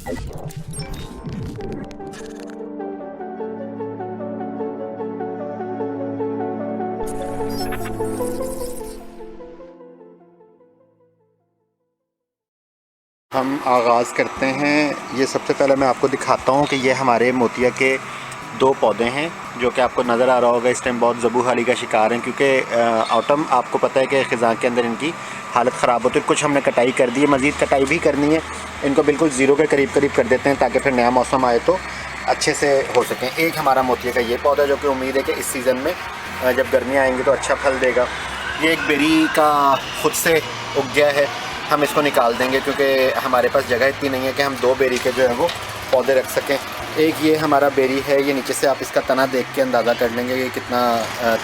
हम आगाज़ करते हैं। ये सबसे पहले मैं आपको दिखाता हूँ कि ये हमारे मोतिया के 2 पौधे हैं जो कि आपको नज़र आ रहा होगा। इस टाइम बहुत ज़बूहाली का शिकार हैं क्योंकि ऑटम आपको पता है कि ख़िज़ां के अंदर इनकी हालत ख़राब होती है। कुछ हमने कटाई कर दी है, मज़ीद कटाई भी करनी है। इनको बिल्कुल ज़ीरो के करीब कर देते हैं ताकि फिर नया मौसम आए तो अच्छे से हो सकें। एक हमारा मोतिया का ये पौधा जो कि उम्मीद है कि इस सीज़न में जब गर्मियाँ आएँगी तो अच्छा फल देगा। ये एक बेरी का ख़ुद से उग गया है, हम इसको निकाल देंगे क्योंकि हमारे पास जगह इतनी नहीं है कि हम 2 बेरी के जो है वो पौधे रख सकें। एक ये हमारा बेरी है, ये नीचे से आप इसका तना देख के अंदाज़ा कर लेंगे ये कितना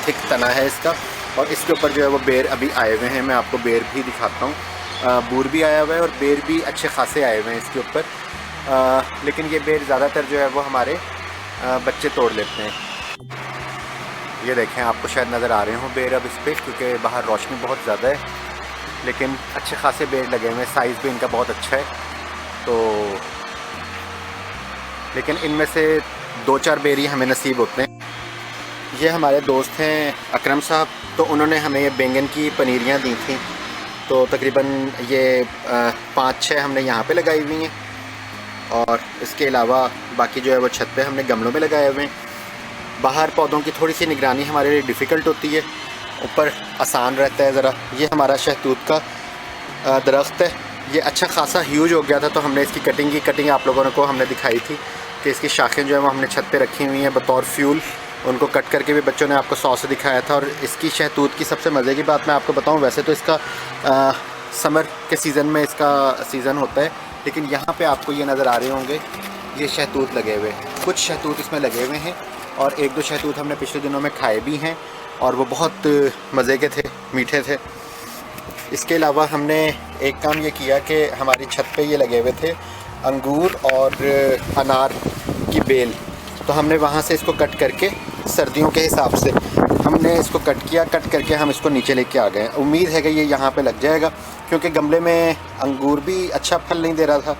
थिक तना है इसका। और इसके ऊपर जो है वो बेर अभी आए हुए हैं, मैं आपको बेर भी दिखाता हूँ। बूर भी आया हुआ है और बेर भी अच्छे खासे आए हुए हैं इसके ऊपर। लेकिन ये बेर ज़्यादातर जो है वो हमारे बच्चे तोड़ लेते हैं। ये देखें, आपको शायद नज़र आ रहे हों बेर अब इस पर, क्योंकि बाहर रोशनी बहुत ज़्यादा है, लेकिन अच्छे खासे बेर लगे हुए हैं। साइज़ भी इनका बहुत अच्छा है। तो लेकिन इनमें से 2-4 बेर ही हमें नसीब होते हैं। ये हमारे दोस्त हैं अकरम साहब, तो उन्होंने हमें ये बैंगन की पनीरियाँ दी थी। तो तकरीबन ये 5-6 हमने यहाँ पे लगाई हुई हैं और इसके अलावा बाकी जो है वो छत पे हमने गमलों में लगाए हुए हैं। बाहर पौधों की थोड़ी सी निगरानी हमारे लिए डिफ़िकल्ट होती है, ऊपर आसान रहता है ज़रा। ये हमारा शहतूत का दरख्त है, ये अच्छा खासा ह्यूज हो गया था तो हमने इसकी कटिंग आप लोगों को हमने दिखाई थी कि इसकी शाखें जो है वो हमने छत पे रखी हुई हैं बतौर फ्यूल। उनको कट करके भी बच्चों ने आपको 100 से दिखाया था। और इसकी शहतूत की सबसे मज़े की बात मैं आपको बताऊं, वैसे तो इसका समर के सीज़न में इसका सीज़न होता है, लेकिन यहाँ पे आपको ये नज़र आ रहे होंगे ये शहतूत लगे हुए, कुछ शहतूत इसमें लगे हुए हैं और 1-2 शहतूत हमने पिछले दिनों में खाए भी हैं और वो बहुत मज़े के थे, मीठे थे। इसके अलावा हमने एक काम ये किया कि हमारी छत पे ये लगे हुए थे अंगूर और अनार की बेल, तो हमने वहाँ से इसको कट करके सर्दियों के हिसाब से हमने इसको कट किया। कट करके हम इसको नीचे लेके आ गए। उम्मीद है कि ये यहाँ पे लग जाएगा क्योंकि गमले में अंगूर भी अच्छा फल नहीं दे रहा था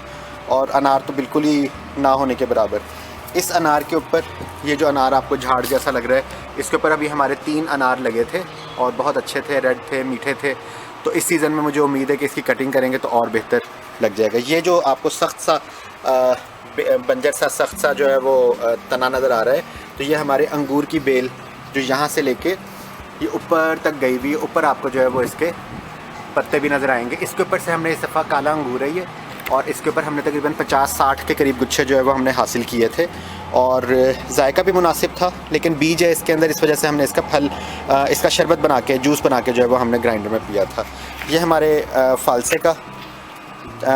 और अनार तो बिल्कुल ही ना होने के बराबर। इस अनार के ऊपर ये जो अनार आपको झाड़ जैसा लग रहा है, इसके ऊपर अभी हमारे 3 अनार लगे थे और बहुत अच्छे थे, रेड थे, मीठे थे। तो इस सीज़न में मुझे उम्मीद है कि इसकी कटिंग करेंगे तो और बेहतर लग जाएगा। ये जो आपको सख्त सा बंजर सा सख्त सा जो है वो तना नज़र आ रहा है, तो ये हमारे अंगूर की बेल जो यहाँ से लेके ये ऊपर तक गई हुई है। ऊपर आपको जो है वो इसके पत्ते भी नज़र आएंगे। इसके ऊपर से हमने इस दफ़ा काला अंगूर है ये, और इसके ऊपर हमने तकरीबन 50-60 के करीब गुच्छे जो है वो हमने हासिल किए थे और जायका भी मुनासिब था। लेकिन बीज है इसके अंदर, इस वजह से हमने इसका फल इसका शरबत बना के, जूस बना के जो है वो हमने ग्राइंडर में पिया था। ये हमारे फालसे का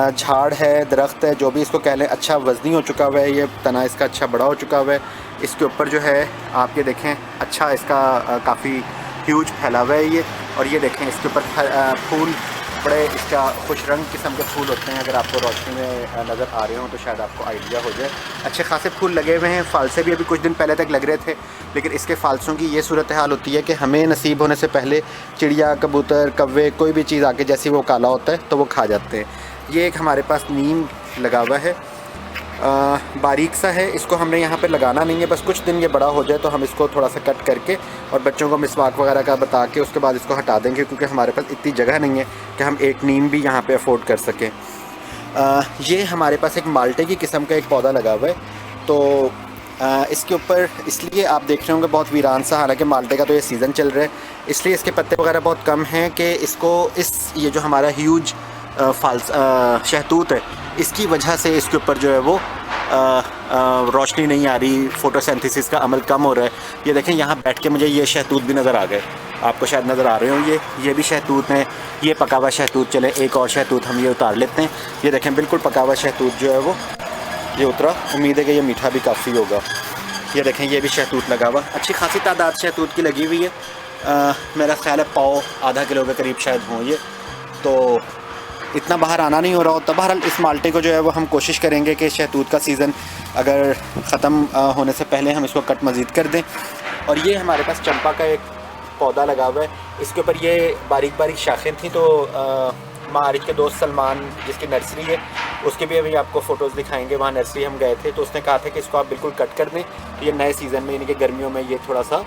झाड़ है, दरख्त है, जो भी इसको कह लें, अच्छा वज़नी हो चुका हुआ है। ये तना इसका अच्छा बड़ा हो चुका हुआ है। इसके ऊपर जो है आप ये देखें, अच्छा इसका काफ़ी ह्यूज फैला हुआ है ये। और ये देखें इसके ऊपर फूल बड़े इसका खुश रंग किस्म के फूल होते हैं। अगर आपको रोशनी में नज़र आ रहे हो तो शायद आपको आइडिया हो जाए। अच्छे खासे फूल लगे हुए हैं। फालसे भी अभी कुछ दिन पहले तक लग रहे थे, लेकिन इसके फालसों की ये सूरत हाल होती है कि हमें नसीब होने से पहले चिड़िया, कबूतर, कौवे, कोई भी चीज़ आके जैसे वो काला होता है तो वो खा जाते हैं। ये एक हमारे पास नीम लगा हुआ है, बारीक सा है, इसको हमने यहाँ पे लगाना नहीं है, बस कुछ दिन ये बड़ा हो जाए तो हम इसको थोड़ा सा कट करके और बच्चों को मिसवाक वगैरह का बता के उसके बाद इसको हटा देंगे, क्योंकि हमारे पास इतनी जगह नहीं है कि हम एक नीम भी यहाँ पे अफोर्ड कर सकें। ये हमारे पास एक माल्टे की किस्म का एक पौधा लगा हुआ है, तो इसके ऊपर इसलिए आप देख रहे होंगे बहुत वीरान सा, हालांकि माल्टे का तो ये सीज़न चल रहा है, इसलिए इसके पत्ते वगैरह बहुत कम हैं कि इसको ये जो हमारा ह्यूज शहतूत है, इसकी वजह से इसके ऊपर जो है वो रोशनी नहीं आ रही, फ़ोटोसिंथेसिस का अमल कम हो रहा है। ये देखें, यहाँ बैठ के मुझे ये शहतूत भी नज़र आ गए, आपको शायद नज़र आ रहे हो, ये भी शहतूत हैं, ये पका हुआ शहतूत। चले एक और शहतूत हम ये उतार लेते हैं। ये देखें, बिल्कुल पका हुआ शहतूत जो है वो ये उतरा। उम्मीद है कि ये मीठा भी काफ़ी होगा। ये देखें, ये भी शहतूत लगा हुआ, अच्छी खासी तादाद शहतूत की लगी हुई है। मेरा ख़्याल है पाव आधा किलो के करीब शायद हों ये, तो इतना बाहर आना नहीं हो रहा होता। बहरहाल इस माल्टे को जो है वो हम कोशिश करेंगे कि शहतूत का सीज़न अगर ख़त्म होने से पहले हम इसको कट मज़ीद कर दें। और ये हमारे पास चंपा का एक पौधा लगा हुआ है, इसके ऊपर ये बारीक बारीक शाखें थी, तो मारिफ के दोस्त सलमान जिसकी नर्सरी है, उसके भी अभी आपको फ़ोटोज़ दिखाएंगे। वहाँ नर्सरी हम गए थे तो उसने कहा था कि इसको आप बिल्कुल कट कर दें, तो ये नए सीज़न में यानी कि गर्मियों में ये थोड़ा सा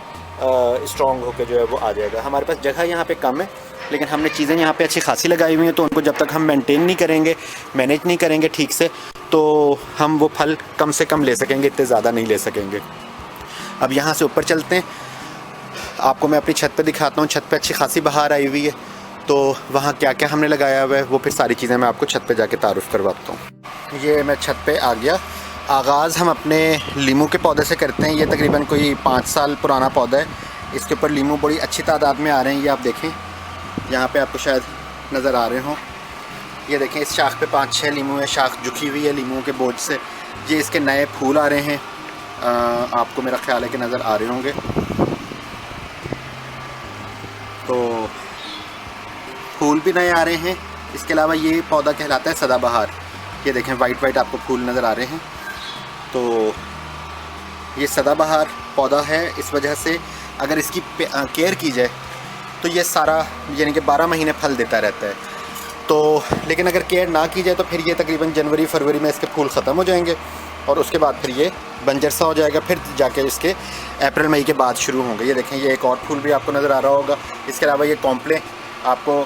स्ट्रॉन्ग होकर जो है वो आ जाएगा। हमारे पास जगह यहाँ पे कम है, लेकिन हमने चीज़ें यहाँ पे अच्छी खासी लगाई हुई हैं, तो उनको जब तक हम मेंटेन नहीं करेंगे, मैनेज नहीं करेंगे ठीक से, तो हम वो फल कम से कम ले सकेंगे, इतने ज़्यादा नहीं ले सकेंगे। अब यहाँ से ऊपर चलते हैं, आपको मैं अपनी छत पे दिखाता हूँ। छत पे अच्छी खासी बहार आई हुई है, तो वहाँ क्या क्या हमने लगाया हुआ है वो फिर सारी चीज़ें मैं आपको छत पे जाके तारुफ़ करवाता हूँ। ये मैं छत पे आ गया। आगाज़ हम अपने लीमू के पौधे से करते हैं। ये तकरीबन कोई 5 साल पुराना पौधा है। इसके ऊपर लीमू बड़ी अच्छी तादाद में आ रहे हैं। ये आप देखें, यहाँ पे आपको शायद नज़र आ रहे हों। ये देखें, इस शाख पे 5-6 लीमू है, शाख झुकी हुई है लीमू के बोझ से। ये इसके नए फूल आ रहे हैं, आपको मेरा ख्याल है कि नज़र आ रहे होंगे। तो फूल भी नए आ रहे हैं। इसके अलावा ये पौधा कहलाता है सदाबहार। ये देखें, वाइट वाइट आपको फूल नज़र आ रहे हैं। तो ये सदाबहार पौधा है। इस वजह से अगर इसकी केयर की जाए तो ये सारा यानी कि 12 महीने फल देता रहता है। तो लेकिन अगर केयर ना की जाए तो फिर ये तकरीबन जनवरी फरवरी में इसके फूल ख़त्म हो जाएंगे और उसके बाद फिर ये बंजर सा हो जाएगा। फिर जाके इसके अप्रैल मई के बाद शुरू होंगे। ये देखें, ये एक और फूल भी आपको नज़र आ रहा होगा। इसके अलावा ये कॉम्प्लें आपको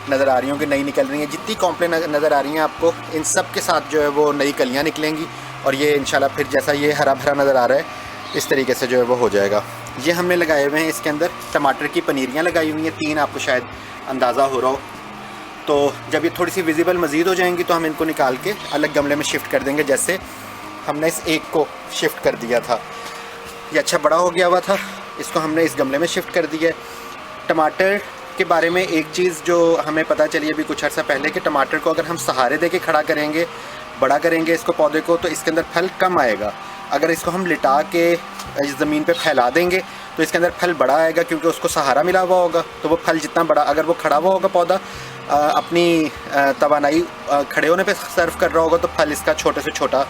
नज़र आ रही होंगी, नई निकल रही हैं। जितनी कॉम्प्लें नज़र आ रही हैं आपको, इन सब के साथ जो है वो नई कलियाँ निकलेंगी और ये इंशाल्लाह फिर जैसा ये हरा भरा नज़र आ रहा है इस तरीके से जो है वो हो जाएगा। ये हमने लगाए हुए हैं, इसके अंदर टमाटर की पनीरियाँ लगाई हुई हैं 3, आपको शायद अंदाज़ा हो रहा हो। तो जब ये थोड़ी सी विजिबल मज़ीद हो जाएंगी तो हम इनको निकाल के अलग गमले में शिफ्ट कर देंगे, जैसे हमने इस एक को शिफ्ट कर दिया था। ये अच्छा बड़ा हो गया हुआ था, इसको हमने इस गमले में शिफ्ट कर दिया। टमाटर के बारे में एक चीज़ जो हमें पता चली अभी कुछ अर्सा पहले, कि टमाटर को अगर हम सहारे दे के खड़ा करेंगे, बड़ा करेंगे इसको पौधे को, तो इसके अंदर फल कम आएगा। अगर इसको हम लिटा के ज़मीन पे फैला देंगे तो इसके अंदर फल बड़ा आएगा, क्योंकि उसको सहारा मिला हुआ होगा। तो वो फल जितना बड़ा, अगर वो खड़ा हुआ होगा पौधा अपनी तवानाई खड़े होने पे सर्व कर रहा होगा, तो फल इसका छोटे से छोटा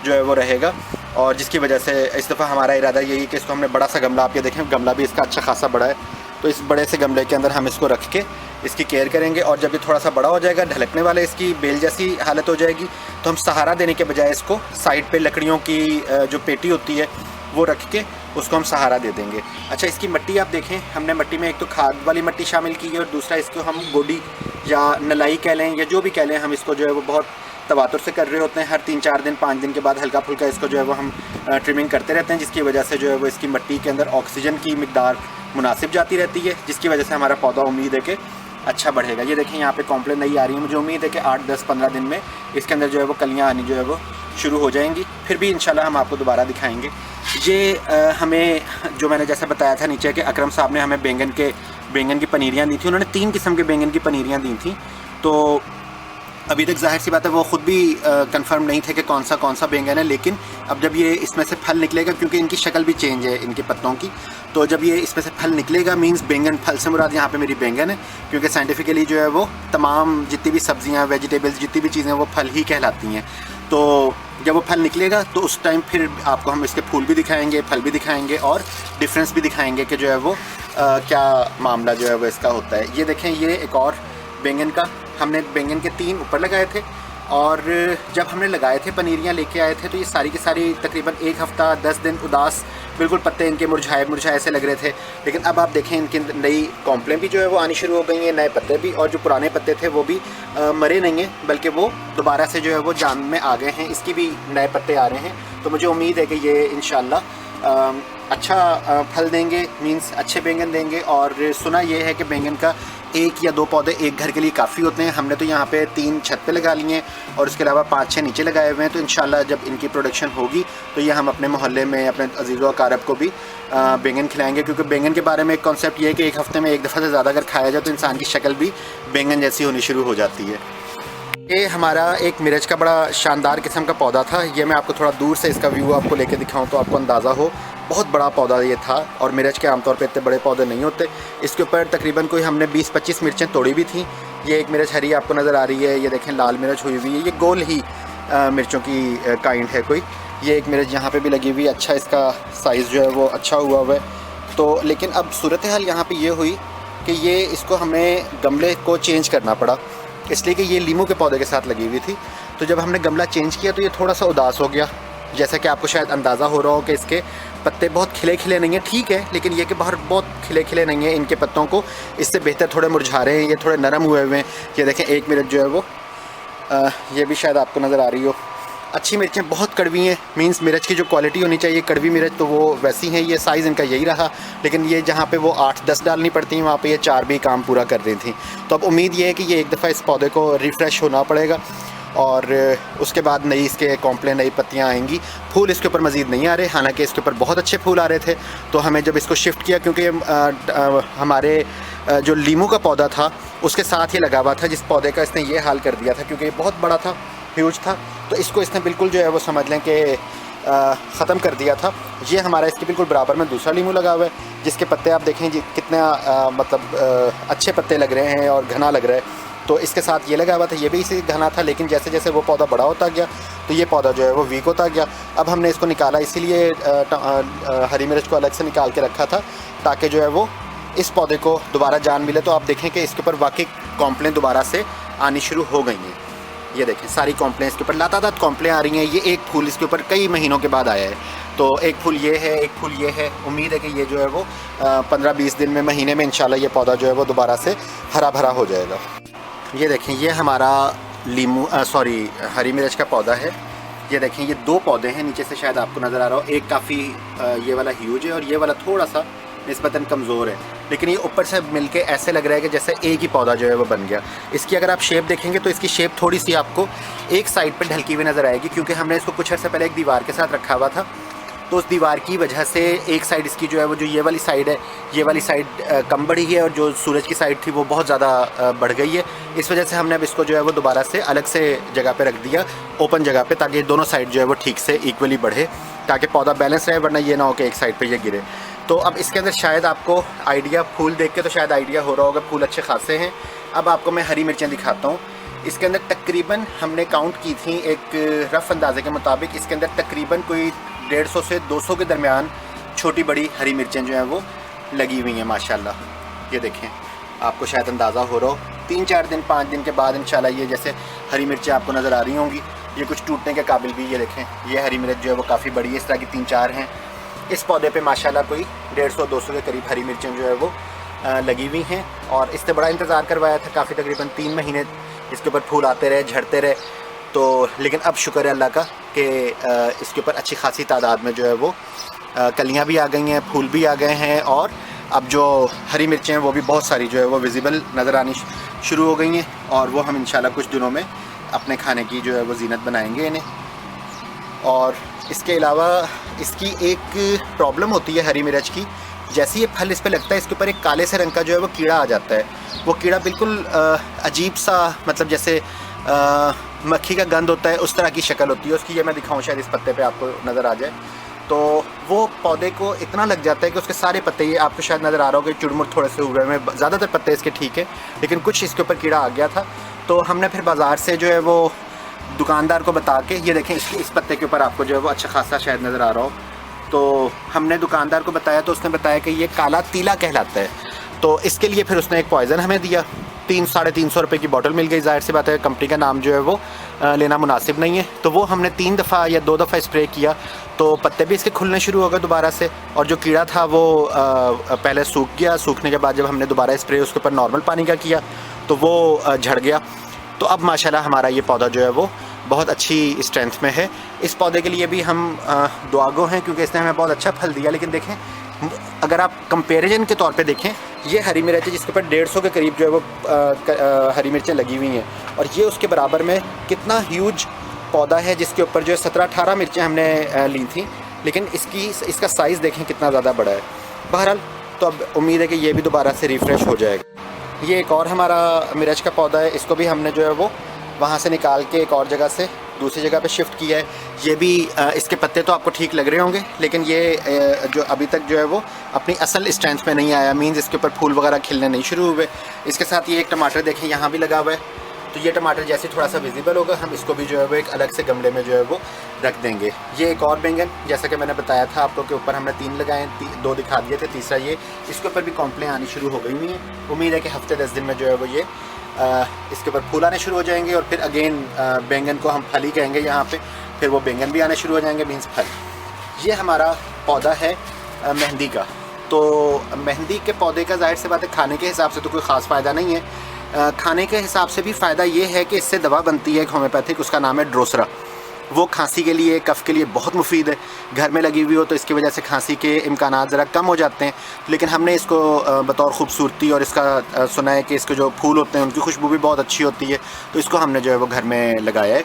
जो है वो रहेगा। और जिसकी वजह से इस दफ़ा हमारा इरादा यही कि इसको हमने बड़ा सा गमला, आप ये देखें गमला भी इसका अच्छा खासा बड़ा है, तो इस बड़े से गमले के अंदर हम इसको रख के इसकी केयर करेंगे। और जब ये थोड़ा सा बड़ा हो जाएगा, ढलकने वाले इसकी बेल जैसी हालत हो जाएगी, तो हम सहारा देने के बजाय इसको साइड पे लकड़ियों की जो पेटी होती है वो रख के उसको हम सहारा दे देंगे। अच्छा, इसकी मिट्टी आप देखें, हमने मिट्टी में एक तो खाद वाली मिट्टी शामिल की है और दूसरा इसको हम गोडी या नलाई कह लें या जो भी कह लें, हम इसको जो है वो बहुत तवातुर से कर रहे होते हैं। हर 3-4 दिन 5 दिन के बाद हल्का फुल्का इसको जो है वो हम ट्रिमिंग करते रहते हैं, जिसकी वजह से जो है वो इसकी मिट्टी के अंदर ऑक्सीजन की मिकदार मुनासिब जाती रहती है, जिसकी वजह से हमारा पौधा उम्मीद है कि अच्छा बढ़ेगा। ये देखें, यहाँ पे कॉम्प्लेन नहीं आ रही है। मुझे उम्मीद है कि 8-10-15 दिन में इसके अंदर जो है वो कलियाँ आनी जो है वो शुरू हो जाएंगी। फिर भी इंशाल्लाह हम आपको दोबारा दिखाएंगे। ये हमें जो मैंने जैसे बताया था नीचे कि अकरम साहब ने हमें बैंगन की पनीरियाँ दी थी। उन्होंने 3 किस्म के बैंगन की पनीरियाँ दी थी। तो अभी तक जाहिर सी बात है वो ख़ुद भी कंफर्म नहीं थे कि कौन सा बैंगन है, लेकिन अब जब ये इसमें से फल निकलेगा, क्योंकि इनकी शक्ल भी चेंज है इनके पत्तों की, तो जब ये इसमें से फल निकलेगा मींस बैंगन, फल से मुराद यहाँ पे मेरी बैंगन है, क्योंकि साइंटिफिकली जो है वो तमाम जितनी भी सब्जियाँ, वेजिटेबल्स, जितनी भी चीज़ें वो फल ही कहलाती हैं। तो जब वो फल निकलेगा तो उस टाइम फिर आपको हम इसके फूल भी दिखाएंगे, फल भी दिखाएंगे और डिफरेंस भी दिखाएंगे कि जो है वो क्या मामला जो है वो इसका होता है। ये देखें, ये एक और बैंगन का, हमने बैंगन के 3 ऊपर लगाए थे और जब हमने लगाए थे पनीरियाँ लेके आए थे तो ये सारी की सारी तकरीबन 1 हफ़्ता 10 दिन उदास, बिल्कुल पत्ते इनके मुरझाए से लग रहे थे। लेकिन अब आप देखें इनकी नई कॉम्प्लें भी जो है वो आनी शुरू हो गई हैं, नए पत्ते भी, और जो पुराने पत्ते थे वो भी मरे नहीं हैं, बल्कि वो दोबारा से जो है वो जान में आ गए हैं। इसकी भी नए पत्ते आ रहे हैं। तो मुझे उम्मीद है कि ये इंशाल्लाह अच्छा फल देंगे, मींस अच्छे बैंगन देंगे। और सुना ये है कि बैंगन का 1 या 2 पौधे एक घर के लिए काफ़ी होते हैं। हमने तो यहाँ पे 3 छत पे लगा लिए हैं और उसके अलावा 5-6 नीचे लगाए हुए हैं। तो इंशाल्लाह जब इनकी प्रोडक्शन होगी तो ये हम अपने मोहल्ले में अपने अजीज़ों अकारब को भी बैंगन खिलाएंगे, क्योंकि बैंगन के बारे में एक कॉन्सेप्ट ये है कि 1 हफ़्ते में 1 दफ़ा से ज़्यादा अगर खाया जाए तो इंसान की शक्ल भी बैंगन जैसी होनी शुरू हो जाती है। ये हमारा एक मिर्च का बड़ा शानदार किस्म का पौधा था। ये मैं आपको थोड़ा दूर से इसका व्यू आपको लेके दिखाऊं तो आपको अंदाज़ा हो, बहुत बड़ा पौधा ये था। और मिर्च के आमतौर पे इतने बड़े पौधे नहीं होते। इसके ऊपर तकरीबन कोई हमने 20-25 मिर्चें तोड़ी भी थी। ये एक मिर्च हरी आपको नज़र आ रही है, ये देखें लाल मिर्च हुई हुई है, ये गोल ही मिर्चों की काइंड है कोई। ये एक मिर्च यहाँ पे भी लगी हुई, अच्छा इसका साइज़ जो है वो अच्छा हुआ है। तो लेकिन अब सूरत हाल यहाँ पर ये हुई कि ये इसको हमें गमले को चेंज करना पड़ा, इसलिए कि ये लीमू के पौधे के साथ लगी हुई थी। तो जब हमने गमला चेंज किया तो ये थोड़ा सा उदास हो गया, जैसा कि आपको शायद अंदाज़ा हो रहा हो कि इसके पत्ते बहुत खिले खिले नहीं हैं। ठीक है, लेकिन ये कि बाहर बहुत खिले खिले नहीं हैं इनके पत्तों को, इससे बेहतर थोड़े मुरझा रहे हैं, ये थोड़े नरम हुए हुए हैं। ये देखें एक मिर्च जो है वो ये भी शायद आपको नज़र आ रही हो। अच्छी मिर्चें बहुत कड़वी हैं, मींस मिर्च की जो क्वालिटी होनी चाहिए कड़वी मिर्च तो वो वैसी हैं। ये साइज़ इनका यही रहा, लेकिन ये जहाँ पे वो 8-10 डालनी पड़ती हैं वहाँ पे ये 4 भी काम पूरा कर रही थी। तो अब उम्मीद ये है कि ये एक दफ़ा इस पौधे को रिफ़्रेश होना पड़ेगा और उसके बाद नई इसके कॉम्प्लेन नई पत्तियाँ आएंगी। फूल इसके ऊपर मज़ीद नहीं आ रहे, हालांकि इसके ऊपर बहुत अच्छे फूल आ रहे थे। तो हमें जब इसको शिफ्ट किया, क्योंकि हमारे जो लीमू का पौधा था उसके साथ ही लगा हुआ था, जिस पौधे का इसने ये हाल कर दिया था, क्योंकि ये बहुत बड़ा था, ह्यूज था, तो इसको इसने बिल्कुल जो है वो समझ लें कि ख़त्म कर दिया था। ये हमारा इसके बिल्कुल बराबर में दूसरा लीमू लगा हुआ है, जिसके पत्ते आप देखें जी कितना मतलब अच्छे पत्ते लग रहे हैं और घना लग रहा है। तो इसके साथ ये लगा हुआ था, ये भी इसी घना था, लेकिन जैसे जैसे वो पौधा बड़ा होता गया तो ये पौधा जो है वो वीक होता गया। अब हमने इसको निकाला, इसीलिए हरी मिर्च को अलग से निकाल के रखा था, ताकि जो है वो इस पौधे को दोबारा जान मिले। तो आप देखें कि इसके ऊपर वाकई कॉम्प्लेन दोबारा से आनी शुरू हो गई हैं। ये देखें सारी कॉम्प्लेन इसके ऊपर लातादात कॉम्प्लेन आ रही हैं। ये एक फूल इसके ऊपर कई महीनों के बाद आया है, तो एक फूल ये है, एक फूल ये है। उम्मीद है कि ये जो है वो 15-20 दिन में, महीने में इंशाल्लाह ये पौधा जो है वो दोबारा से हरा भरा हो जाएगा। ये देखें ये हमारा हरी मिर्च का पौधा है। ये देखें ये 2 पौधे हैं, नीचे से शायद आपको नज़र आ रहा हो, एक काफ़ी ये वाला ह्यूज है और ये वाला थोड़ा सा निस्बतन कमज़ोर है, लेकिन ये ऊपर से मिलके ऐसे लग रहा है कि जैसे एक ही पौधा जो है वो बन गया। इसकी अगर आप शेप देखेंगे तो इसकी शेप थोड़ी सी आपको एक साइड पर ढलकी हुई नज़र आएगी, क्योंकि हमने इसको कुछ अर्से पहले एक दीवार के साथ रखा हुआ था, तो उस दीवार की वजह से एक साइड इसकी जो है वो, जो ये वाली साइड है, ये वाली साइड कम बढ़ी है और जो सूरज की साइड थी वो बहुत ज़्यादा बढ़ गई है। इस वजह से हमने अब इसको जो है वो दोबारा से अलग से जगह पे रख दिया, ओपन जगह पे, ताकि दोनों साइड जो है वो ठीक से इक्वली बढ़े, ताकि पौधा बैलेंस रहे, वरना ये ना हो कि एक साइड पे ये गिरे। तो अब इसके अंदर शायद आपको आइडिया, फूल देख के तो शायद आइडिया हो रहा होगा, फूल अच्छे खासे हैं। अब आपको मैं हरी मिर्चें दिखाता हूँ। इसके अंदर तकरीबन हमने काउंट की थी एक रफ़ अंदाजे के मुताबिक, इसके अंदर तकरीबन कोई 150 से 200 के दरमियान छोटी बड़ी हरी मिर्चें जो हैं वो लगी हुई हैं माशाल्लाह। ये देखें आपको शायद अंदाज़ा हो रहा हो, 3-4 दिन 5 दिन के बाद इंशाल्लाह ये जैसे हरी मिर्चें आपको नज़र आ रही होंगी, ये कुछ टूटने के काबिल भी। ये देखें ये हरी मिर्च जो है वो काफ़ी बड़ी है, इस तरह की 3-4 हैं। इस पौधे पे माशाल्लाह कोई 150-200 के करीब हरी मिर्चें जो है वो लगी हुई हैं, और इससे बड़ा इंतज़ार करवाया था काफ़ी, तकरीबन 3 महीने इसके ऊपर फूल आते रहे, झड़ते रहे। तो लेकिन अब शुक्र है अल्लाह का कि इसके ऊपर अच्छी खासी तादाद में जो है वो कलियाँ भी आ गई हैं, फूल भी आ गए हैं, और अब जो हरी मिर्चें हैं वो भी बहुत सारी जो है वो विजिबल नज़र आनी शुरू हो गई हैं, और वो हम इंशाल्लाह कुछ दिनों में अपने खाने की जो है वो जीनत बनाएंगे इन्हें। और इसके अलावा इसकी एक प्रॉब्लम होती है हरी मिर्च की, जैसे ये फल इस पर लगता है इसके ऊपर एक काले से रंग का जो है वो कीड़ा आ जाता है। वो कीड़ा बिल्कुल अजीब सा, मतलब जैसे मक्खी का गंध होता है, उस तरह की शक्ल होती है उसकी। ये मैं दिखाऊं शायद इस पत्ते पे आपको नज़र आ जाए, तो वो पौधे को इतना लग जाता है कि उसके सारे पत्ते, ये आपको शायद नज़र आ रहा होगा चुड़मुड़ थोड़े से हुए हैं, ज़्यादातर पत्ते इसके ठीक है, लेकिन कुछ इसके ऊपर कीड़ा आ गया था। तो हमने फिर बाज़ार से जो है वो दुकानदार को बता के, ये देखें इस पत्ते के ऊपर आपको जो है वो अच्छा खासा शायद नज़र आ रहा हो, तो हमने दुकानदार को बताया, तो उसने बताया कि ये काला तीला कहलाता है। तो इसके लिए फिर उसने एक पॉइज़न हमें दिया, 300-350 रुपये की बोतल मिल गई। ज़ाहिर सी बात है कंपनी का नाम जो है वो लेना मुनासिब नहीं है, तो वो हमने 3 दफ़ा या 2 दफ़ा स्प्रे किया, तो पत्ते भी इसके खुलने शुरू हो गए दोबारा से, और जो कीड़ा था वो पहले सूख गया। सूखने के बाद जब हमने दोबारा स्प्रे उसके ऊपर नॉर्मल पानी का किया तो वो झड़ गया। तो अब माशाल्लाह हमारा ये पौधा जो है वो बहुत अच्छी स्ट्रेंथ में है। इस पौधे के लिए भी हम दुआगो हैं, क्योंकि इसने हमें बहुत अच्छा फल दिया। लेकिन देखें, अगर आप कंपैरिजन के तौर पे देखें, ये हरी मिर्च है जिसके ऊपर 150 के करीब जो है वो हरी मिर्चें लगी हुई हैं, और ये उसके बराबर में कितना ह्यूज पौधा है जिसके ऊपर जो है 17-18 मिर्चें हमने ली थी, लेकिन इसका साइज़ देखें कितना ज़्यादा बड़ा है। बहरहाल तो अब उम्मीद है कि ये भी दोबारा से रिफ़्रेश हो जाएगा। ये एक और हमारा मिर्च का पौधा है, इसको भी हमने जो है वो वहाँ से निकाल के एक और जगह से दूसरी जगह पे शिफ्ट किया है। ये भी इसके पत्ते तो आपको ठीक लग रहे होंगे, लेकिन ये जो अभी तक जो है वो अपनी असल स्ट्रेंथ में नहीं आया, मीन्स इसके ऊपर फूल वगैरह खिलने नहीं शुरू हुए। इसके साथ ये एक टमाटर देखें यहाँ भी लगा हुआ है, तो ये टमाटर जैसे थोड़ा सा विजिबल होगा हम इसको भी जो है वो एक अलग से गमले में जो है वो रख देंगे। ये एक और बैंगन, जैसा कि मैंने बताया था आपको कि ऊपर हमने 3 लगाए, 2 दिखा दिए थे, तीसरा ये, इसके ऊपर भी कॉम्प्लेन आनी शुरू हो गई हुई हैं। उम्मीद है कि हफ्ते 10 दिन में जो है वो ये इसके ऊपर फूल आने शुरू हो जाएंगे और फिर अगेन बैंगन को हम फली कहेंगे यहाँ पे, फिर वो बैंगन भी आने शुरू हो जाएंगे, मीन्स फल। ये हमारा पौधा है मेहंदी का। तो मेहंदी के पौधे का जाहिर सी बात है खाने के हिसाब से तो कोई ख़ास फ़ायदा नहीं है। खाने के हिसाब से भी फ़ायदा ये है कि इससे दवा बनती है एक होम्योपैथिक, उसका नाम है ड्रोसरा। वो खांसी के लिए, कफ़ के लिए बहुत मुफीद है। घर में लगी हुई हो तो इसकी वजह से खांसी के इम्कानात ज़रा कम हो जाते हैं, लेकिन हमने इसको बतौर ख़ूबसूरती और इसका सुना है कि इसके जो फूल होते हैं उनकी खुशबू भी बहुत अच्छी होती है, तो इसको हमने जो है वो घर में लगाया है।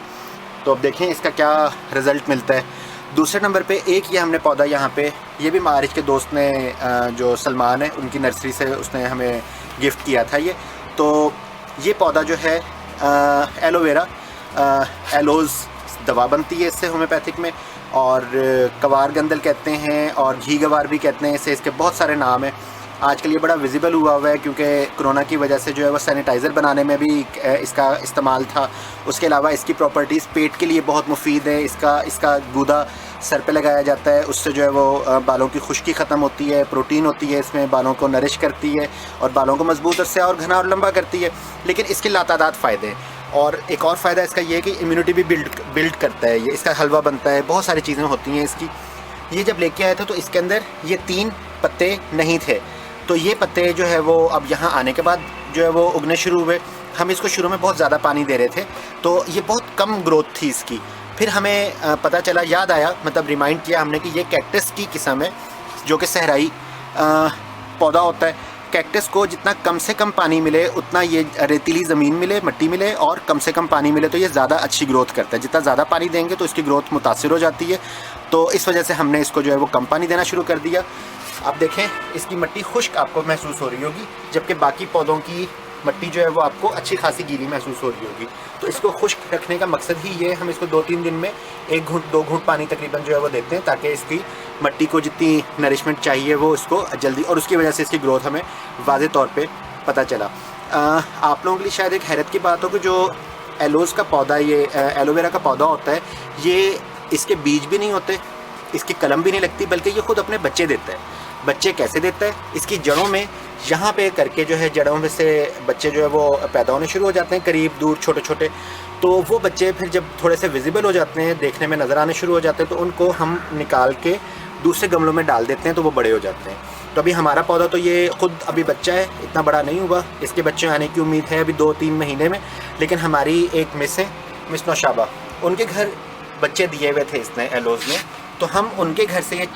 तो अब देखें इसका क्या रिज़ल्ट मिलता है। दूसरे नंबर पे एक ये हमने पौधा यहाँ पे, ये भी मारिज के दोस्त ने जो सलमान है उनकी नर्सरी से उसने हमें गिफ्ट किया था ये। तो ये पौधा जो है एलोवेरा, एलोज़ दवा बनती है इससे होम्योपैथिक में, और कवार गंदल कहते हैं और घी गवार भी कहते हैं इसे, इसके बहुत सारे नाम हैं। आजकल ये बड़ा विजिबल हुआ है क्योंकि कोरोना की वजह से जो है वो सैनिटाइज़र बनाने में भी इसका इस्तेमाल था। उसके अलावा इसकी प्रॉपर्टीज़ पेट के लिए बहुत मुफीद है। इसका गूदा सर पे लगाया जाता है, उससे जो है वो बालों की खुश्की ख़त्म होती है, प्रोटीन होती है इसमें, बालों को नरिश करती है और बालों को मजबूत और घना और लंबा करती है। लेकिन इसके लातादाद फ़ायदे हैं, और एक और फ़ायदा इसका ये है कि इम्यूनिटी भी बिल्ड करता है। ये इसका हलवा बनता है, बहुत सारी चीज़ें होती हैं इसकी। ये जब लेके आए थे तो इसके अंदर ये 3 पत्ते नहीं थे, तो ये पत्ते जो है वो अब यहाँ आने के बाद जो है वो उगने शुरू हुए। हम इसको शुरू में बहुत ज़्यादा पानी दे रहे थे तो ये बहुत कम ग्रोथ थी इसकी। फिर हमें पता चला, याद आया, मतलब रिमाइंड किया हमने कि ये कैक्टस की किस्म है जो कि सहराई पौधा होता है। कैक्टस को जितना कम से कम पानी मिले, उतना ये रेतीली ज़मीन मिले, मिट्टी मिले और कम से कम पानी मिले तो ये ज़्यादा अच्छी ग्रोथ करता है। जितना ज़्यादा पानी देंगे तो इसकी ग्रोथ मुतासिर हो जाती है। तो इस वजह से हमने इसको जो है वो कम पानी देना शुरू कर दिया। आप देखें इसकी मिट्टी खुश्क आपको महसूस हो रही होगी, जबकि बाकी पौधों की मिट्टी जो है वो आपको अच्छी खासी गीली महसूस हो रही होगी। तो इसको खुश्क रखने का मकसद ही ये, हम इसको 2-3 दिन में 1 घूंट 2 घूंट पानी तकरीबन जो है वो देते हैं, ताकि इसकी मिट्टी को जितनी नरिशमेंट चाहिए वो इसको जल्दी, और उसकी वजह से इसकी ग्रोथ हमें वाज़े तौर पे पता चला। आप लोगों के लिए शायद एक हैरत की बात हो कि जो एलोज़ का पौधा, ये एलोवेरा का पौधा होता है, ये इसके बीज भी नहीं होते, इसकी कलम भी नहीं लगती, बल्कि ये खुद अपने बच्चे देता है। बच्चे कैसे देता है? इसकी जड़ों में यहाँ पे करके जो है, जड़ों में से बच्चे जो है वो पैदा होने शुरू हो जाते हैं, करीब दूर छोटे छोटे। तो वो बच्चे फिर जब थोड़े से विजिबल हो जाते हैं, देखने में नज़र आने शुरू हो जाते हैं, तो उनको हम निकाल के दूसरे गमलों में डाल देते हैं, तो वो बड़े हो जाते हैं। तो अभी हमारा पौधा तो ये खुद अभी बच्चा है, इतना बड़ा नहीं हुआ, इसके बच्चे आने की उम्मीद है अभी 2-3 महीने में। लेकिन हमारी एक मिस है, मिस नौशाबा, उनके घर बच्चे दिए हुए थे इसने एलोज़ ने, तो हम उनके घर से ये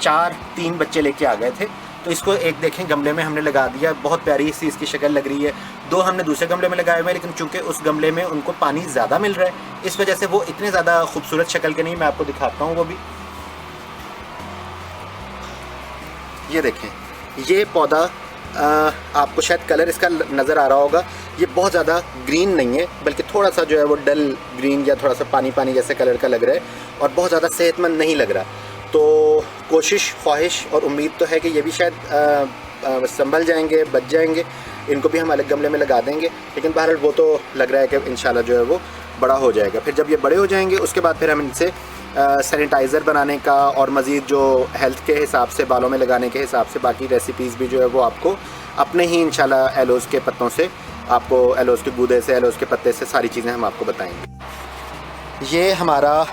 3 बच्चे लेके आ गए थे। तो इसको एक देखें गमले में हमने लगा दिया, बहुत प्यारी सी इसकी शक्ल लग रही है। 2 हमने दूसरे गमले में लगाए हुए हैं, लेकिन चूंकि उस गमले में उनको पानी ज़्यादा मिल रहा है, इस वजह से वो इतने ज़्यादा खूबसूरत शक्ल के नहीं। मैं आपको दिखाता हूँ वो भी। ये देखें, ये पौधा आपको शायद कलर इसका नज़र आ रहा होगा, ये बहुत ज़्यादा ग्रीन नहीं है, बल्कि थोड़ा सा जो है वो डल ग्रीन या थोड़ा सा पानी पानी जैसे कलर का लग रहा है, और बहुत ज़्यादा सेहतमंद नहीं लग रहा। तो कोशिश, ख्वाहिश और उम्मीद तो है कि ये भी शायद संभल जाएंगे, बच जाएंगे, इनको भी हम अलग गमले में लगा देंगे। लेकिन बहरहाल वो तो लग रहा है कि इंशाल्लाह जो है वो बड़ा हो जाएगा। फिर जब ये बड़े हो जाएंगे उसके बाद फिर हम इनसे सैनिटाइज़र बनाने का और मज़ीद जो हेल्थ के हिसाब से, बालों में लगाने के हिसाब से बाकी रेसिपीज़ भी जो है वो आपको अपने ही इंशाल्लाह एलोज़ के पत्तों से, आपको एलोज़ के गूदे से, एलोज़ के पत्ते से सारी चीज़ें हम आपको बताएंगे। ये हमारा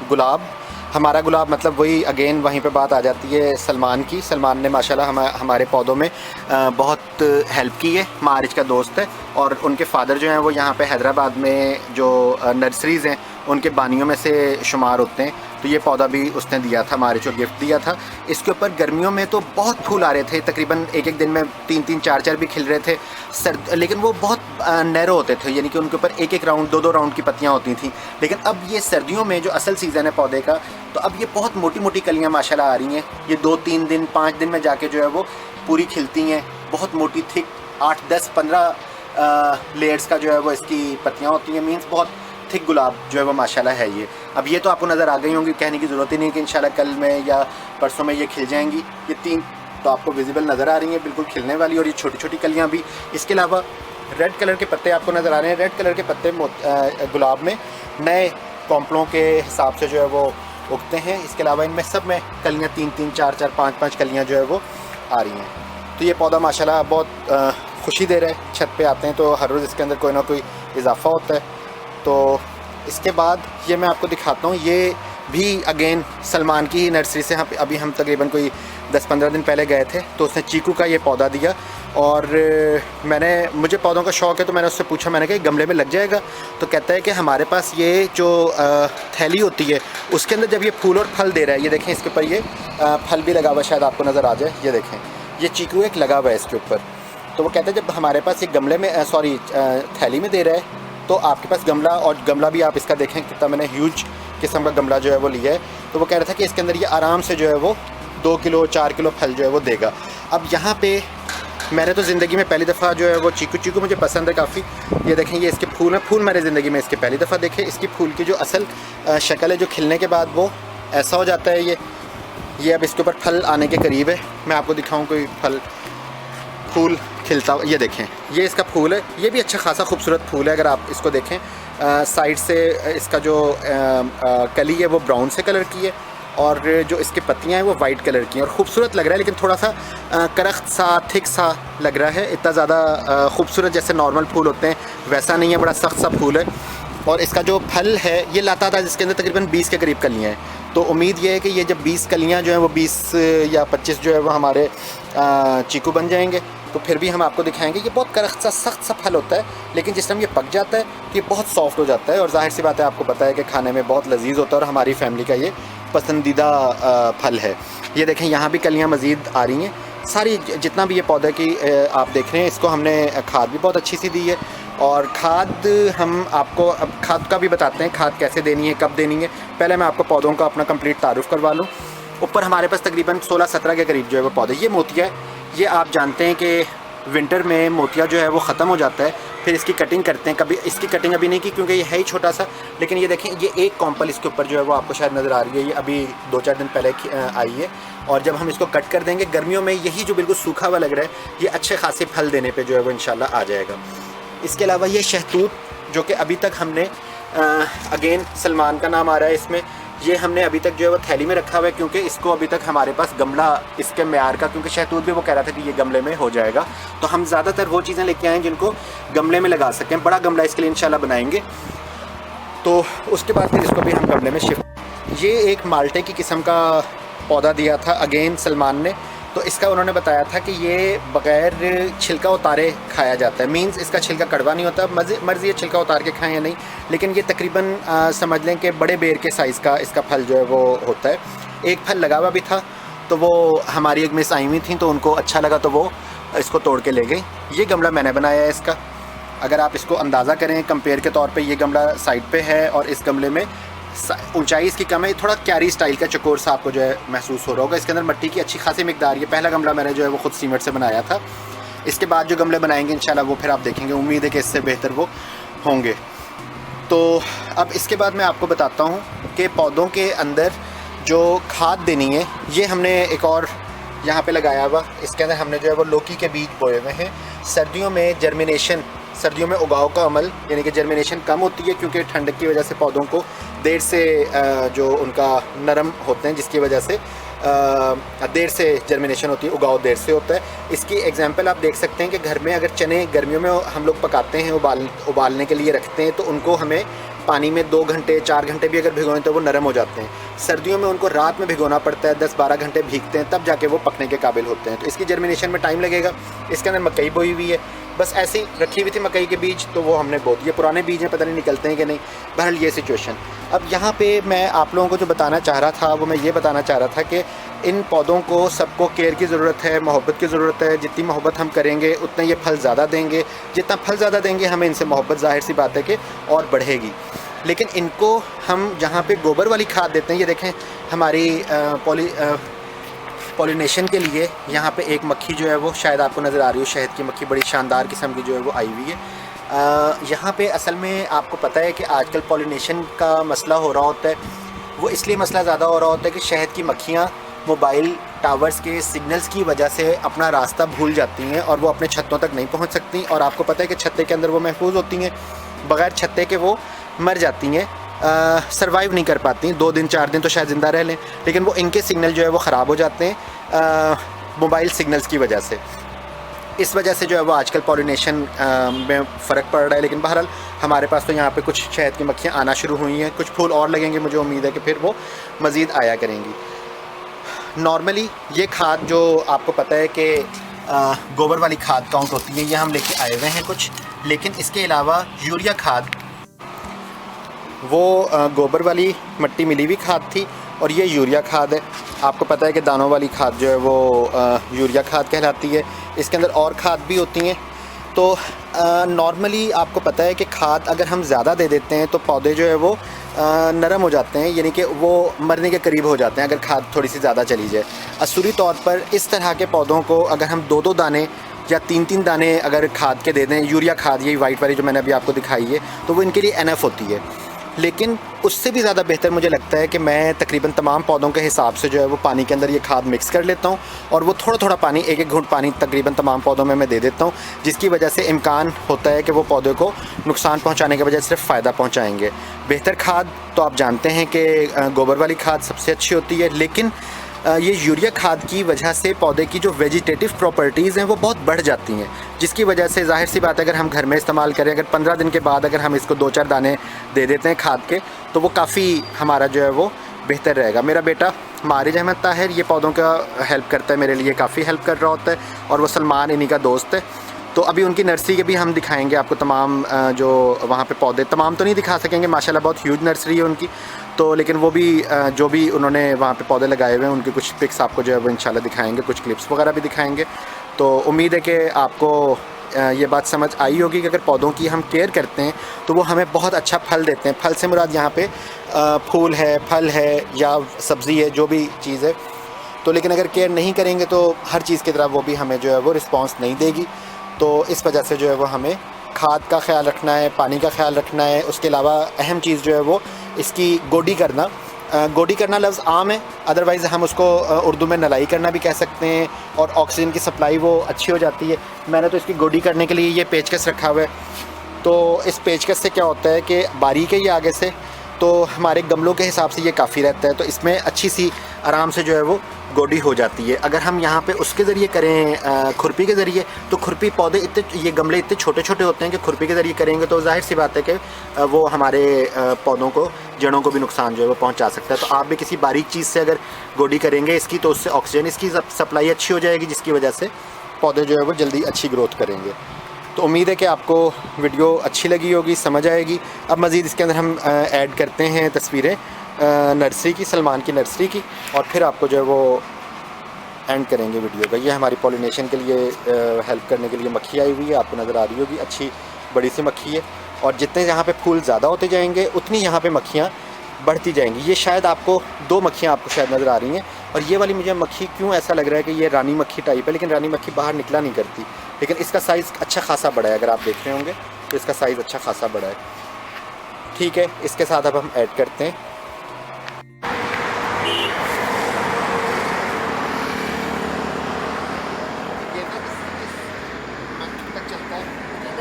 गुलाब मतलब वही अगेन वहीं पे बात आ जाती है सलमान की। सलमान ने माशाल्लाह हमारे पौधों में बहुत हेल्प की है। मारिज का दोस्त है और उनके फ़ादर जो हैं वो यहाँ पे हैदराबाद में जो नर्सरीज़ हैं उनके बानियों में से शुमार होते हैं। तो ये पौधा भी उसने दिया था, मारिज को गिफ्ट दिया था। इसके ऊपर गर्मियों में तो बहुत फूल आ रहे थे, तकरीबन एक दिन में 3-3, 4-4 भी खिल रहे थे। लेकिन वो बहुत नैरो होते थे, यानी कि उनके ऊपर 1-1 राउंड, 2-2 राउंड की पत्तियाँ होती थी। लेकिन अब ये सर्दियों में जो असल सीज़न है पौधे का, तो अब ये बहुत मोटी मोटी कलियाँ माशाल्लाह आ रही हैं। ये 2-3 दिन, 5 दिन में जाके जो है वो पूरी खिलती हैं। बहुत मोटी, थिक 8, 10, 15 लेयर्स का जो है वो इसकी पत्तियाँ होती हैं। मीन्स बहुत थिक गुलाब जो है वो माशाल्लाह है ये। अब ये तो आपको नज़र आ गई होंगी, कहने की ज़रूरत ही नहीं कि इंशाल्लाह कल में या परसों में ये खिल जाएंगी। ये 3 तो आपको विजिबल नज़र आ रही हैं, बिल्कुल खिलने वाली, और ये छोटी छोटी कलियाँ भी। इसके अलावा रेड कलर के पत्ते आपको नज़र आ रहे हैं। रेड कलर के पत्ते गुलाब में नए कॉम्पलों के हिसाब से जो है वो उगते हैं। इसके अलावा इनमें सब में कलियाँ 3-3, 4-4, 5-5 कलियाँ जो है वो आ रही हैं। तो ये पौधा माशाल्लाह बहुत खुशी दे रहा है। छत पे आते हैं तो हर रोज़ इसके अंदर कोई ना कोई इजाफ़ा होता है। तो इसके बाद ये मैं आपको दिखाता हूँ, ये भी अगेन सलमान की ही नर्सरी से अभी हम तकरीबन कोई 10-15 दिन पहले गए थे, तो उसने चीकू का ये पौधा दिया। और मुझे पौधों का शौक़ है, तो मैंने उससे पूछा, मैंने कहा गमले में लग जाएगा? तो कहता है कि हमारे पास ये जो थैली होती है उसके अंदर जब ये फूल और फल दे रहा है, ये देखें इसके ऊपर ये फल भी लगा हुआ, शायद आपको नज़र आ जाए, ये देखें ये चीकू एक लगा हुआ है इसके ऊपर। तो वो कहते हैं जब हमारे पास ये गमले में थैली में दे रहा है, तो आपके पास गमला भी आप इसका देखें कितना मैंने ह्यूज किस्म का गमला जो है वो लिया है। तो वो कह रहा था कि इसके अंदर ये आराम से जो है वो 2 किलो 4 किलो फल जो है वो देगा। अब यहाँ पे मैंने तो ज़िंदगी में पहली दफ़ा जो है वो चीकू मुझे पसंद है काफ़ी। ये देखें ये इसके फूल हैं, फूल मैंने ज़िंदगी में इसके पहली दफ़ा देखे। इसकी फूल की जो असल शक्ल है, जो खिलने के बाद वो ऐसा हो जाता है। ये अब इसके ऊपर फल आने के करीब है। मैं आपको दिखाऊँ कोई फूल खिलता हुआ, ये देखें ये इसका फूल है। ये भी अच्छा खासा खूबसूरत फूल है। अगर आप इसको देखें साइड से इसका जो कली है वो ब्राउन से कलर की है, और जो इसकी पत्तियां हैं वो वाइट कलर की हैं, और ख़ूबसूरत लग रहा है। लेकिन थोड़ा सा करख्त सा थिक सा लग रहा है, इतना ज़्यादा खूबसूरत जैसे नॉर्मल फूल होते हैं वैसा नहीं है, बड़ा सख्त सा फूल है। और इसका जो फल है ये लाता था, जिसके अंदर तकरीबन 20 के करीब कलियाँ हैं। तो उम्मीद ये है कि ये जब 20 कलियाँ जो हैं वो 20 या 25 जो है वो हमारे चीकू बन जाएंगे, तो फिर भी हम आपको दिखाएंगे। ये बहुत करख्त सा सख्त सा फल होता है, लेकिन जिस टाइम ये पक जाता है तो ये बहुत सॉफ्ट हो जाता है, और जाहिर सी बात है आपको पता है कि खाने में बहुत लजीज होता है, और हमारी फैमिली का ये पसंदीदा फल है। ये देखें यहाँ भी कलियाँ मज़ीद आ रही हैं। सारी जितना भी ये पौधे की आप देख रहे हैं, इसको हमने खाद भी बहुत अच्छी सी दी है। और खाद हम आपको अब खाद का भी बताते हैं, खाद कैसे देनी है, कब देनी है। पहले मैं आपको पौधों का अपना कंप्लीट तारुफ करवा लूँ। ऊपर हमारे पास तकरीबन 16-17 के करीब जो है वो पौधे। ये मोतिया है, ये आप जानते हैं कि विंटर में मोतिया जो है वो ख़त्म हो जाता है, फिर इसकी कटिंग करते हैं। कभी इसकी कटिंग अभी नहीं की क्योंकि ये है ही छोटा सा, लेकिन ये देखें ये एक कॉम्पल इसके ऊपर जो है वो आपको शायद नज़र आ रही है, ये अभी 2-4 दिन पहले आई है। और जब हम इसको कट कर देंगे गर्मियों में, यही जो बिल्कुल सूखा हुआ लग रहा है ये अच्छे खासे फल देने पर जो है वो इंशाल्लाह आ जाएगा। इसके अलावा ये शहतूत, जो कि अभी तक हमने अगेन सलमान का नाम आ रहा है इसमें, ये हमने अभी तक जो है वो थैली में रखा हुआ है, क्योंकि इसको अभी तक हमारे पास गमला इसके म्यार का, क्योंकि शहतूत भी वो कह रहा था कि ये गमले में हो जाएगा, तो हम ज़्यादातर वो चीज़ें लेके आए हैं जिनको गमले में लगा सकें। बड़ा गमला इसके लिए इंशाल्लाह बनाएंगे, तो उसके बाद फिर इसको भी हम गमले में शिफ्ट। ये एक माल्टे की किस्म का पौधा दिया था अगेन सलमान ने, तो इसका उन्होंने बताया था कि ये बग़ैर छिलका उतारे खाया जाता है। मींस इसका छिलका कड़वा नहीं होता, मर्ज़ी ये छिलका उतार के खाएं या नहीं, लेकिन ये तकरीबन समझ लें कि बड़े बेर के साइज़ का इसका फल जो है वो होता है। एक फल लगा हुआ भी था, तो वो हमारी एक मिस आई हुई थी, तो उनको अच्छा लगा तो वो इसको तोड़ के ले गई। ये गमला मैंने बनाया है इसका। अगर आप इसको अंदाज़ा करें कंपेयर के तौर पे, ये गमला साइड पे है और इस गमले में ऊंचाई इसकी कम है, थोड़ा क्यारी स्टाइल का चकोर सा आपको जो है महसूस हो रहा होगा। इसके अंदर मिट्टी की अच्छी खासी मिकदार। ये पहला गमला मैंने जो है वो खुद सीमेंट से बनाया था। इसके बाद जो गमले बनाएंगे इंशाल्लाह वो फिर आप देखेंगे, उम्मीद है कि इससे बेहतर वो होंगे। तो अब इसके बाद मैं आपको बताता हूँ कि पौधों के अंदर जो खाद देनी है, ये हमने एक और यहाँ पे लगाया हुआ। इसके अंदर हमने जो है वो लौकी के बीज बोए हुए हैं। सर्दियों में जर्मिनेशन, सर्दियों में उगाव का अमल यानी कि जर्मिनेशन कम होती है, क्योंकि ठंडक की वजह से पौधों को देर से जो उनका नरम होते हैं, जिसकी वजह से देर से जर्मिनेशन होती है, उगाव देर से होता है। इसकी एग्जांपल आप देख सकते हैं कि घर में अगर चने गर्मियों में हम लोग पकाते हैं, उबालने के लिए रखते हैं, तो उनको हमें पानी में 2 घंटे 4 घंटे भी अगर भिगोएं तो वो नरम हो जाते हैं। सर्दियों में उनको रात में भिगोना पड़ता है, 10-12 घंटे भीगते हैं, तब जाके वो पकने के काबिल होते हैं। तो इसकी जर्मिनेशन में टाइम लगेगा। इसके अंदर मकई बोई हुई है, बस ऐसे ही रखी हुई थी मकई के बीज, तो वो हमने बो दिए। पुराने बीज हैं, पता नहीं निकलते हैं कि नहीं। बहरहाल ये सिचुएशन। अब यहाँ पे मैं आप लोगों को जो बताना चाह रहा था वो मैं ये बताना चाह रहा था कि इन पौधों को सबको केयर की ज़रूरत है, मोहब्बत की ज़रूरत है। जितनी मोहब्बत हम करेंगे उतना ये फल ज़्यादा देंगे। जितना फल ज़्यादा देंगे हमें इनसे मोहब्बत जाहिर सी बात है कि और बढ़ेगी। लेकिन इनको हम जहाँ पे गोबर वाली खाद देते हैं, ये देखें हमारी पॉलिनेशन के लिए यहाँ पे एक मक्खी जो है वो शायद आपको नज़र आ रही हो, शहद की मक्खी, बड़ी शानदार किस्म की जो है वो आई हुई है। यहाँ पे असल में आपको पता है कि आजकल पॉलिनेशन का मसला हो रहा होता है। वो इसलिए मसला ज़्यादा हो रहा होता है कि शहद की मक्खियाँ मोबाइल टावर्स के सिग्नल्स की वजह से अपना रास्ता भूल जाती हैं और वो अपने छत्तों तक नहीं पहुँच सकती। और आपको पता है कि छत्ते के अंदर वो महफूज होती हैं, बग़ैर छत्ते के वो मर जाती हैं, सरवाइव नहीं कर पाती। 2 दिन 4 दिन तो शायद ज़िंदा रह लें, लेकिन वो इनके सिग्नल जो है वो ख़राब हो जाते हैं मोबाइल सिग्नल्स की वजह से। इस वजह से जो है वो आजकल पॉलिनेशन में फ़र्क पड़ रहा है। लेकिन बहरहाल हमारे पास तो यहाँ पे कुछ शहद की मक्खियाँ आना शुरू हुई हैं, कुछ फूल और लगेंगे, मुझे उम्मीद है कि फिर वो मज़ीद आया करेंगी। नॉर्मली ये खाद जो आपको पता है कि गोबर वाली खाद काउंट होती है, ये हम लेके आए हुए हैं कुछ। लेकिन इसके अलावा यूरिया खाद, वो गोबर वाली मिट्टी मिली हुई खाद थी और ये यूरिया खाद है। आपको पता है कि दानों वाली खाद जो है वो यूरिया खाद कहलाती है। इसके अंदर और खाद भी होती हैं। तो नॉर्मली आपको पता है कि खाद अगर हम ज़्यादा दे देते हैं तो पौधे जो है वो नरम हो जाते हैं, यानी कि वो मरने के करीब हो जाते हैं अगर खाद थोड़ी सी ज़्यादा चली जाए। असूली तौर पर इस तरह के पौधों को अगर हम 2-2 दाने या 3-3 दाने अगर खाद के दे दें, यूरिया खाद, यही वाइट वाली जो मैंने अभी आपको दिखाई है, तो वो इनके लिए एनफ होती है। लेकिन उससे भी ज़्यादा बेहतर मुझे लगता है कि मैं तकरीबन तमाम पौधों के हिसाब से जो है वो पानी के अंदर ये खाद मिक्स कर लेता हूँ और वो थोड़ा थोड़ा पानी, 1-1 घूंट पानी तकरीबन तमाम पौधों में मैं दे देता हूँ, जिसकी वजह से इम्कान होता है कि वो पौधे को नुकसान पहुँचाने के बजाय सिर्फ फ़ायदा पहुँचाएँगे। बेहतर खाद तो आप जानते हैं कि गोबर वाली खाद सबसे अच्छी होती है, लेकिन ये यूरिया खाद की वजह से पौधे की जो वेजिटेटिव प्रॉपर्टीज़ हैं वो बहुत बढ़ जाती हैं, जिसकी वजह से ज़ाहिर सी बात है अगर हम घर में इस्तेमाल करें, अगर 15 दिन के बाद अगर हम इसको 2-4 दाने दे देते हैं खाद के, तो वो काफ़ी हमारा जो है वो बेहतर रहेगा। मेरा बेटा मारिज अहमद ताहिर ये पौधों का हेल्प करता है, मेरे लिए काफ़ी हेल्प कर रहा होता है, और वो सलमान इन्हीं का दोस्त है। तो अभी उनकी नर्सरी के भी हम दिखाएंगे आपको तमाम जो वहाँ पे पौधे, तमाम तो नहीं दिखा सकेंगे, माशाल्लाह बहुत ह्यूज नर्सरी है उनकी, तो लेकिन वो भी जो भी उन्होंने वहाँ पे पौधे लगाए हुए हैं उनकी कुछ पिक्स आपको जो है वो इंशाल्लाह दिखाएंगे, कुछ क्लिप्स वगैरह भी दिखाएंगे। तो उम्मीद है कि आपको ये बात समझ आई होगी कि अगर पौधों की हम केयर करते हैं तो वो हमें बहुत अच्छा फल देते हैं। फल से मुराद यहाँ पे फूल है, फल है या सब्ज़ी है, जो भी चीज़ है। तो लेकिन अगर केयर नहीं करेंगे तो हर चीज़ की तरह वो भी हमें जो है वो रिस्पॉन्स नहीं देगी। तो इस वजह से जो है वो हमें खाद का ख्याल रखना है, पानी का ख्याल रखना है। उसके अलावा अहम चीज़ जो है वो इसकी गोडी करना। गोडी करना लफ्ज़ आम है, अदरवाइज़ हम उसको उर्दू में नलाई करना भी कह सकते हैं, और ऑक्सीजन की सप्लाई वो अच्छी हो जाती है। मैंने तो इसकी गोडी करने के लिए ये पेचकस रखा हुआ है। तो इस पेचकस से क्या होता है कि बारीक है ये आगे से, तो हमारे गमलों के हिसाब से ये काफ़ी रहता है, तो इसमें अच्छी सी आराम से जो है वो गोडी हो जाती है। अगर हम यहाँ पे उसके ज़रिए करें खुरपी के ज़रिए, तो खुरपी पौधे इतने, ये गमले इतने छोटे छोटे होते हैं कि खुरपी के ज़रिए करेंगे तो जाहिर सी बात है कि वो हमारे पौधों को, जड़ों को भी नुकसान जो है वो पहुँचा सकता है। तो आप भी किसी बारीक चीज़ से अगर गोडी करेंगे इसकी, तो उससे ऑक्सीजन इसकी सप्लाई अच्छी हो जाएगी, जिसकी वजह से पौधे जो है वो जल्दी अच्छी ग्रोथ करेंगे। तो उम्मीद है कि आपको वीडियो अच्छी लगी होगी, समझ आएगी। अब मज़ीद इसके अंदर हम ऐड करते हैं तस्वीरें नर्सरी की, सलमान की नर्सरी की, और फिर आपको जो है वो एंड करेंगे वीडियो का। ये हमारी पॉलिनेशन के लिए हेल्प करने के लिए मक्खी आई हुई है, आपको नज़र आ रही होगी, अच्छी बड़ी सी मक्खी है। और जितने यहाँ पे फूल ज़्यादा होते जाएंगे उतनी यहाँ पे मक्खियाँ बढ़ती जाएंगी। ये शायद आपको 2 मक्खियाँ आपको शायद नज़र आ रही हैं, और ये वाली मुझे मक्खी क्यों ऐसा लग रहा है कि ये रानी मक्खी टाइप है, लेकिन रानी मक्खी बाहर निकला नहीं करती, लेकिन इसका साइज़ अच्छा खासा बड़ा है। अगर आप देख रहे होंगे तो इसका साइज़ अच्छा खासा बड़ा है। ठीक है, इसके साथ अब हम ऐड करते हैं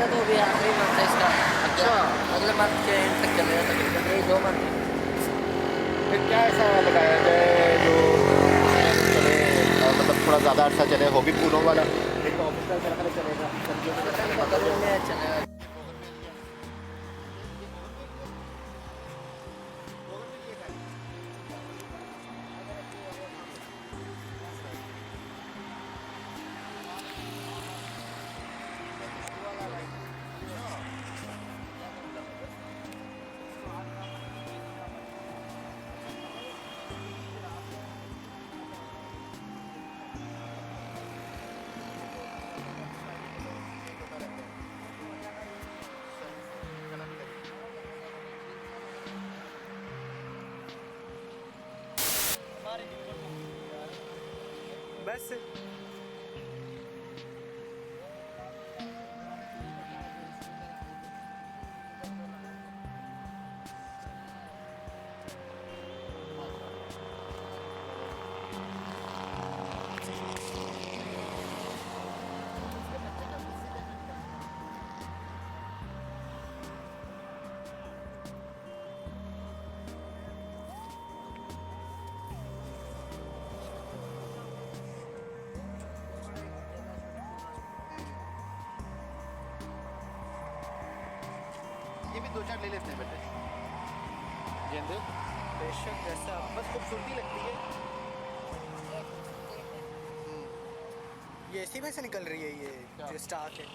तो अभी आखिरी मंथ है इसका। अच्छा, अगले मंथ के एंड तक चलेगा तकरीबन, यही 2 मंथ। फिर क्या ऐसा लगाया जाए जो चले, मतलब थोड़ा ज़्यादा अर्सा चले, हो भी फूलों वाला, एक ऑफिस का मेरा ख्याल चलेगा, सब्जियों का मगर में चलेगा। बस दो चार ले लेते हैं बेटे गेंदे। बेशक जैसा बस खूबसूरती लगती है। ये इसी में से निकल रही है ये क्या? जो स्टार्च है।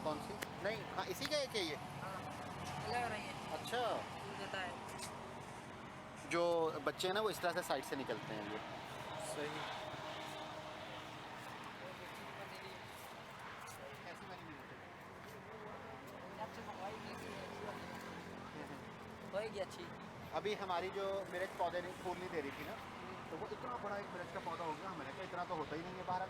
कौन सी? नहीं, हाँ इसी का एक है ये। लग रही है अच्छा, देता है जो बच्चे हैं ना वो इस तरह से साइड से निकलते हैं ये। सही। ऐसी वाली नहीं होती। होएगी अच्छी। अभी हमारी जो मिर्च पौधे नहीं फूल नहीं दे रही थी ना, तो वो इतना बड़ा एक मिर्च का पौधा हो गया, हमें कहा इतना तो होता ही नहीं है बाहर।